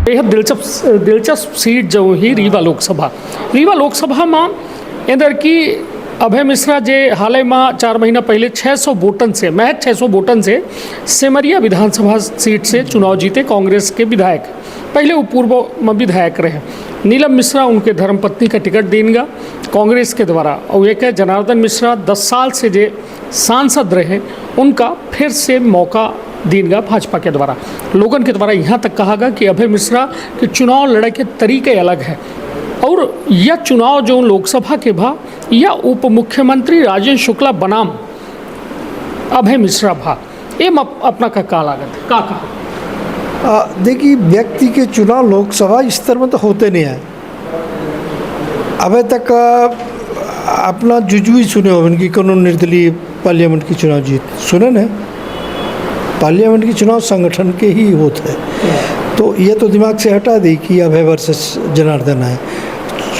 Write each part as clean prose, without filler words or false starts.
बेहद दिलचस्प सीट जो ही रीवा लोकसभा में अंदर की अभय मिश्रा जे हाल में 4 महीना पहले 600 वोटन से महज 600 वोटन से सिमरिया विधानसभा सीट से चुनाव जीते कांग्रेस के विधायक। पहले वो पूर्व में विधायक रहे। नीलम मिश्रा उनके धर्मपत्नी का टिकट देंगे कांग्रेस के द्वारा और एक है जनार्दन मिश्रा 10 साल से जे सांसद रहे उनका फिर से मौका देंगे भाजपा के द्वारा। लोगों के द्वारा यहाँ तक कहा गया कि अभय मिश्रा के चुनाव लड़ाई के तरीके अलग है और यह चुनाव जो लोकसभा के भा या उप मुख्यमंत्री राजेंद्र शुक्ला बनाम अभय मिश्रा भा ये अपना का लागत का कहा। देखिए व्यक्ति के चुनाव लोकसभा स्तर में तो होते नहीं है। अभी तक अपना जुजुई सुने हो उनकी कोनो निर्दलीय पार्लियामेंट की चुनाव जीत सुने न। पार्लियामेंट की चुनाव संगठन के ही होते हैं तो ये तो दिमाग से हटा दी कि अभय वर्सेस जनार्दन है।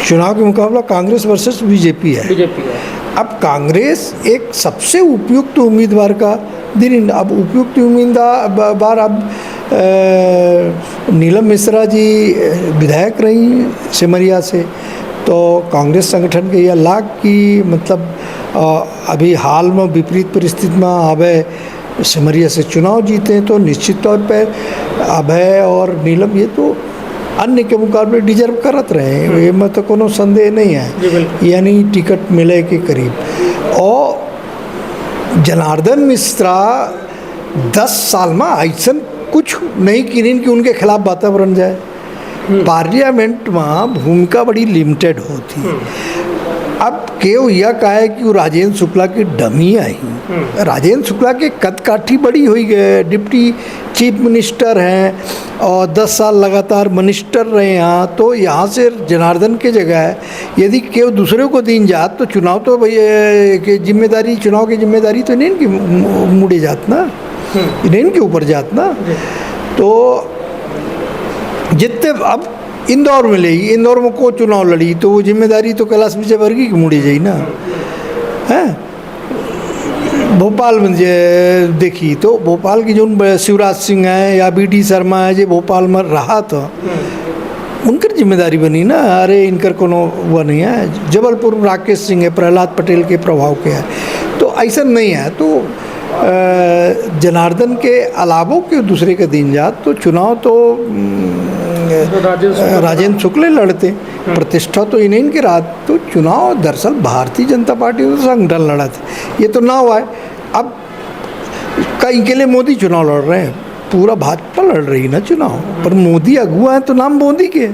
चुनाव के मुकाबला कांग्रेस वर्सेस बीजेपी है। अब कांग्रेस एक सबसे उपयुक्त उम्मीदवार का दिन अब उपयुक्त उम्मीदवार अब नीलम मिश्रा जी विधायक रही सिमरिया से तो कांग्रेस संगठन के यह लाग की मतलब अभी हाल में विपरीत परिस्थिति में अभय सिमरिया से चुनाव जीते तो निश्चित तौर पर अभय और नीलम ये तो अन्य के मुकाबले डिजर्व करत रहे में तो कोनो संदेह नहीं है यानी टिकट मिले के करीब। और जनार्दन मिश्रा 10 साल में ऐसा कुछ नहीं किन कि उनके खिलाफ वातावरण जाए। पार्लियामेंट में भूमिका बड़ी लिमिटेड होती। अब केव यह कहा है कि वो राजेंद्र शुक्ला की डमी आई। राजेंद्र शुक्ला के कद काठी बड़ी हुई गए डिप्टी चीफ मिनिस्टर हैं और 10 साल लगातार मिनिस्टर रहे यहाँ तो यहाँ से जनार्दन के जगह यदि केव दूसरे को दिन जात तो चुनाव तो भाई के जिम्मेदारी चुनाव की जिम्मेदारी तो नहीं इनकी मुड़े जात ना नहीं इनके ऊपर जात ना। तो जितने अब इंदौर में लड़ी इंदौर में को चुनाव लड़ी तो वो जिम्मेदारी तो कैलाश विजयवर्गीय की मुड़ी जाई ना है। भोपाल में देखी तो भोपाल की जो शिवराज सिंह है या BD शर्मा है जो भोपाल में रहा था उनकर जिम्मेदारी बनी ना। अरे इनकर कोनो वो नहीं है। जबलपुर में राकेश सिंह है प्रहलाद पटेल के प्रभाव के है तो ऐसा नहीं है। तो जनार्दन के अलावों के दूसरे का दिन जात तो चुनाव तो राजेंद्र शुक्ला लड़ते प्रतिष्ठा तो इन्हीं के रात तो चुनाव दरअसल भारतीय जनता पार्टी तो संगठन लड़ा था ये तो ना हुआ है। अब कई के लिए मोदी चुनाव लड़ रहे हैं पूरा भाजपा लड़ रही ना चुनाव पर मोदी अगुआ है तो नाम मोदी के।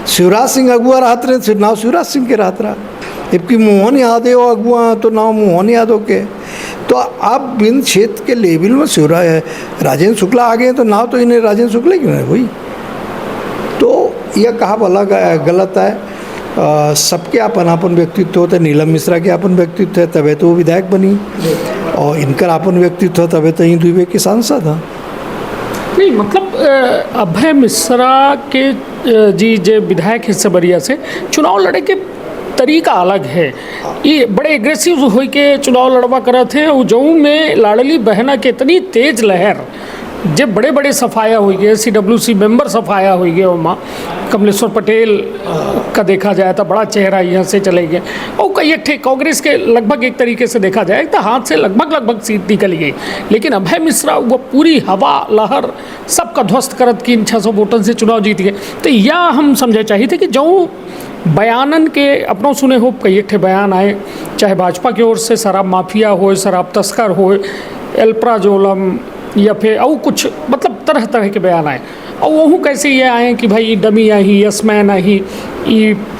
शिवराज सिंह अगुआ रहते रहे नाम शिवराज सिंह के रहता रहा। जबकि मोहन यादव अगुआ तो नाम मोहन यादव के। तो अब इन क्षेत्र के लेवल में राजेंद्र शुक्ला आ गए तो नाम तो इन्हें राजेंद्र शुक्ला की नहीं हुई। तो यह कहा भला गलत है। सबके अपन व्यक्तित्व होता है। नीलम मिश्रा के अपन व्यक्तित्व है तबे तो वो विधायक बनी और इनका अपन व्यक्तित्व तबे तो इन दुबे के सांसद हैं। नहीं मतलब अभय मिश्रा के जी जे विधायक है सिमरिया से चुनाव लड़े के तरीका अलग है। ये बड़े एग्रेसिव हो के चुनाव लड़वा कर थे और जऊ में लाडली बहना के इतनी तेज लहर जब बड़े बड़े सफाया हो गए CWC मेंबर सफाया हो गए वहाँ कमलेश्वर पटेल का देखा जाए तो बड़ा चेहरा यहाँ से चले गए और कई ठे कांग्रेस के लगभग एक तरीके से देखा जाए तो हाथ से लगभग सीट निकल गई। लेकिन अभय मिश्रा वो पूरी हवा लहर सबका ध्वस्त करत की 600 वोटन से चुनाव जीत गए। तो यह हम समझे चाहिए थे कि जो बयानन के अपनों सुने हो कई ठे बयान आए चाहे भाजपा की ओर से शराब माफिया हो शराब तस्कर हो एल्प्राजोलम या फिर और कुछ मतलब तरह तरह के बयान आए और वह कैसे ये आए कि भाई डमी आई यसमैन आई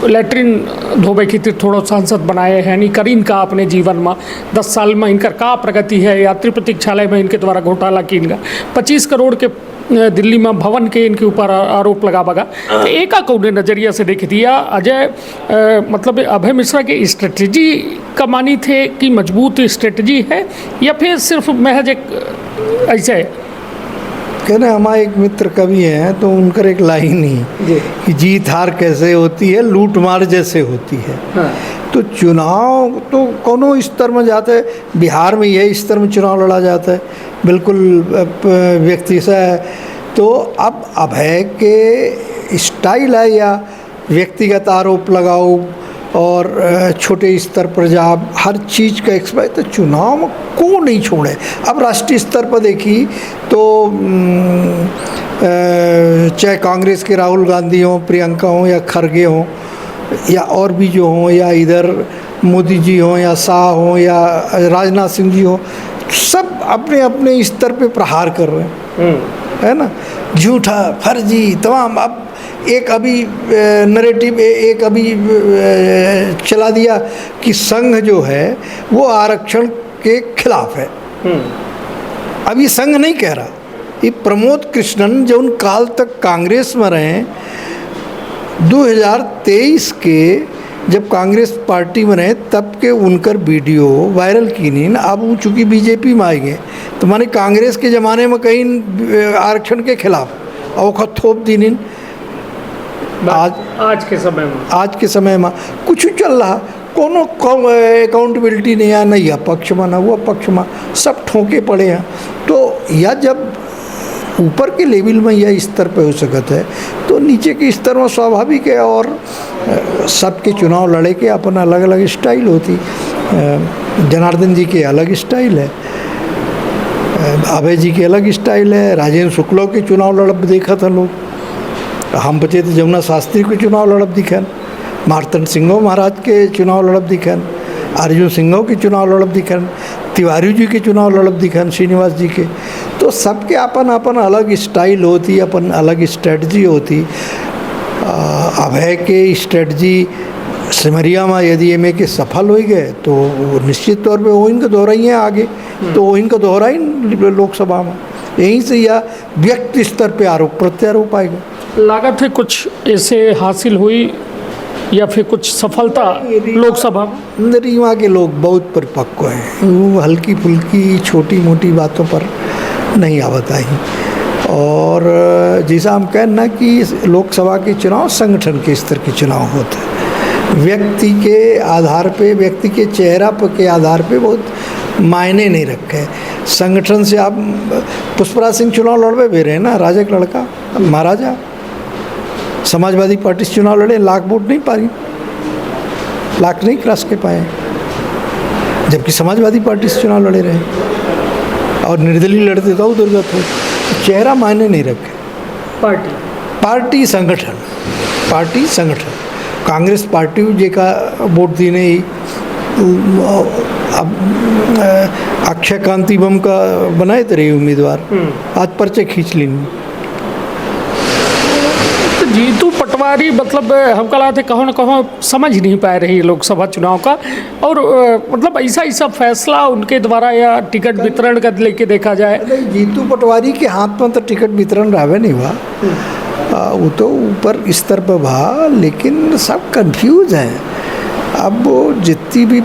लैट्रिन धोबे खातिर थोड़ा सांसद बनाए हैं नहीं करीन का अपने जीवन में 10 साल में इनकर का प्रगति है। यात्री प्रतीक्षालय में इनके द्वारा घोटाला की इनका 25 करोड़ के दिल्ली में भवन के इनके ऊपर आरोप लगा बगा। तो एक कौने नज़रिया से देख दिया अजय मतलब अभय मिश्रा की स्ट्रेटजी का मानी थे कि मजबूत स्ट्रेटजी है या फिर सिर्फ महज एक ऐसे कहना। हमारे एक मित्र कवि हैं तो उनकर एक लाइन ही कि जीत हार कैसे होती है लूट मार जैसे होती है। हाँ। तो चुनाव तो कोनो स्तर में जाता है। बिहार में यही स्तर में चुनाव लड़ा जाता है बिल्कुल व्यक्ति से तो अब अभय के स्टाइल है या व्यक्तिगत आरोप लगाओ और छोटे स्तर पर जाओ, हर चीज़ का एक्सपर्ट, तो चुनाव को नहीं छोड़े। अब राष्ट्रीय स्तर पर देखी तो चाहे कांग्रेस के राहुल गांधी हों, प्रियंका हों या खरगे हों या और भी जो हों, या इधर मोदी जी हों या शाह हों या राजनाथ सिंह जी हों, सब अपने अपने स्तर पे प्रहार कर रहे हैं, है ना। झूठा, फर्जी, तमाम। अब एक अभी नरेटिव एक अभी चला दिया कि संघ जो है वो आरक्षण के खिलाफ है। अब ये संघ नहीं कह रहा, ये प्रमोद कृष्णन जो उन काल तक कांग्रेस में रहे, 2023 के जब कांग्रेस पार्टी में रहे तब के उनकर वीडियो वायरल की नहीं। अब वो चूँकि बीजेपी में आई गए तो माने कांग्रेस के ज़माने में कहीं आरक्षण के खिलाफ और थोप दी नहीं। आज के समय में कुछ चल रहा, कोनो अकाउंटेबिलिटी नहीं है, नहीं पक्ष में ना वो पक्ष में, सब ठोके पड़े हैं। तो या जब ऊपर के लेवल में यह स्तर पे हो सकता है तो नीचे के स्तर में स्वाभाविक है। और सबके चुनाव लड़े के अपना अलग अलग स्टाइल होती। जनार्दन जी के अलग स्टाइल है, अभय जी के अलग स्टाइल है, राजेंद्र शुक्ला के चुनाव लड़ब देखा था लोग, हम बचे तो जमुना शास्त्री के चुनाव लड़ब दिखन, मार्तंड सिंह महाराज के चुनाव लड़ब दिखन, अर्जुन सिंह के चुनाव लड़ब दिखन, तिवारी जी के चुनाव लड़ब दिखन, श्रीनिवास जी के। तो सबके अपन अपन अलग स्टाइल होती, अपन अलग स्ट्रेटजी होती। अभय के स्ट्रेटजी सिमरिया में यदि एम के सफल हो गए तो वो निश्चित तौर पे वो इनका दोहरा ही है आगे, तो वो इनका दोहरा ही लोकसभा में, यहीं से या व्यक्ति स्तर पे आरोप प्रत्यारोप आएगा। लागत है कुछ ऐसे हासिल हुई या फिर कुछ सफलता लोकसभा में? रीवा के लोग बहुत परिपक्व हैं, वो हल्की फुल्की छोटी मोटी बातों पर नहीं आवत आई। और जैसा हम कहें ना कि लोकसभा के चुनाव संगठन के स्तर के चुनाव होते हैं, व्यक्ति के आधार पे, व्यक्ति के चेहरा पर के आधार पे बहुत मायने नहीं रखे। संगठन से आप पुष्पराज सिंह चुनाव लड़वे भी रहे ना, राजा का लड़का महाराजा, समाजवादी पार्टी से चुनाव लड़े, लाख वोट नहीं पाई, लाख नहीं क्रॉस के पाए, जबकि समाजवादी पार्टी से चुनाव लड़े रहे और निर्दलीय लड़ते तो दुर्गत हो। चेहरा मायने नहीं रखे। पार्टी संगठन कांग्रेस पार्टी जेका वोट दी नहीं, अब अक्षय कांति बम का बनाए थे रही उम्मीदवार, आज पर्चे खींच ली। तो जीतू पटवारी मतलब हम कहा थे कहो न कहो समझ नहीं पा रही लोकसभा चुनाव का, और मतलब ऐसा फैसला उनके द्वारा या टिकट वितरण का लेके देखा जाए। जीतू पटवारी के हाथ में तो टिकट वितरण रहे नहीं हुआ, वो तो ऊपर स्तर पर भा, लेकिन सब कंफ्यूज हैं। अब वो जितनी भी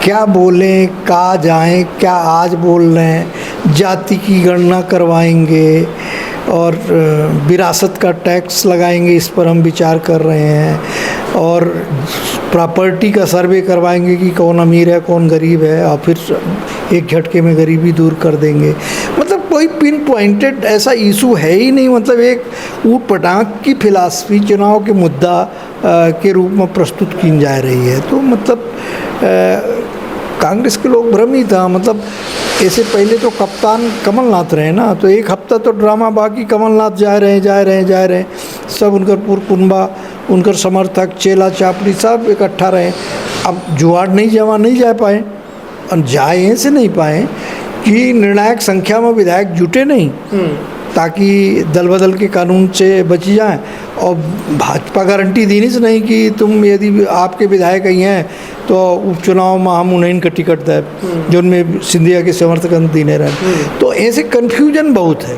क्या बोलें, कहाँ जाएं, क्या आज बोल रहे हैं, जाति की गणना करवाएंगे और विरासत का टैक्स लगाएंगे, इस पर हम विचार कर रहे हैं, और प्रॉपर्टी का सर्वे करवाएंगे कि कौन अमीर है कौन गरीब है, और फिर एक झटके में गरीबी दूर कर देंगे। मतलब कोई पिन पॉइंटेड ऐसा इशू है ही नहीं। मतलब एक ऊट पटांग की फिलासफी चुनाव के मुद्दा के रूप में प्रस्तुत की जा रही है। तो मतलब कांग्रेस के लोग भ्रम ही था। मतलब ऐसे पहले तो कप्तान कमलनाथ रहे ना, तो एक हफ्ता तो ड्रामा, बाकी कमलनाथ जा रहे, सब उनकर पूर्व कुनबा, उनकर समर्थक, चेला चापड़ी सब इकट्ठा रहे। अब जुआड़ नहीं जा पाए, और जाए ऐसे नहीं पाए कि निर्णायक संख्या में विधायक जुटे नहीं, ताकि दल बदल के कानून से बची जाए। और भाजपा गारंटी दी नहीं कि तुम यदि आपके विधायक ही हैं तो उपचुनाव में हम उन्हें का टिकट दें, जो उनमें सिंधिया के समर्थक दी नहीं रहे। तो ऐसे कन्फ्यूजन बहुत है।